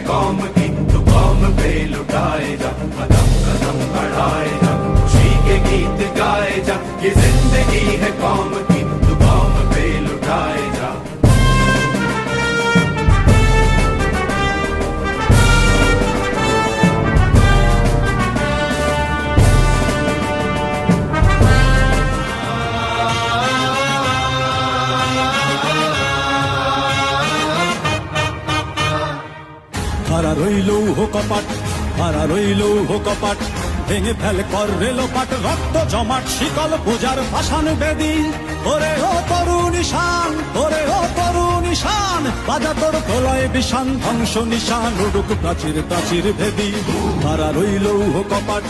कौम किंतु कौम पे लुटाए जा, कदम कदम बढ़ाए जा, खुशी के गीत गाए जा। ये जिंदगी है कौम किंतु कौम पे लुटाए जा। হারা রইল হো কপাট, হারা রইল হো কপাট, ভেঙে ফেল কর রেলোপাট, রক্ত জমাট শিকল পূজার ভাসান বেদি। ওরে ও তরুণ ঈশান, ওরে ও তরুণ ঈশান, বাজা তোর প্রলয় বিষান, ধ্বংস নিশান উড়ুক প্রাচীর প্রাচীর ভেদি। হারা রইল হো কপাট,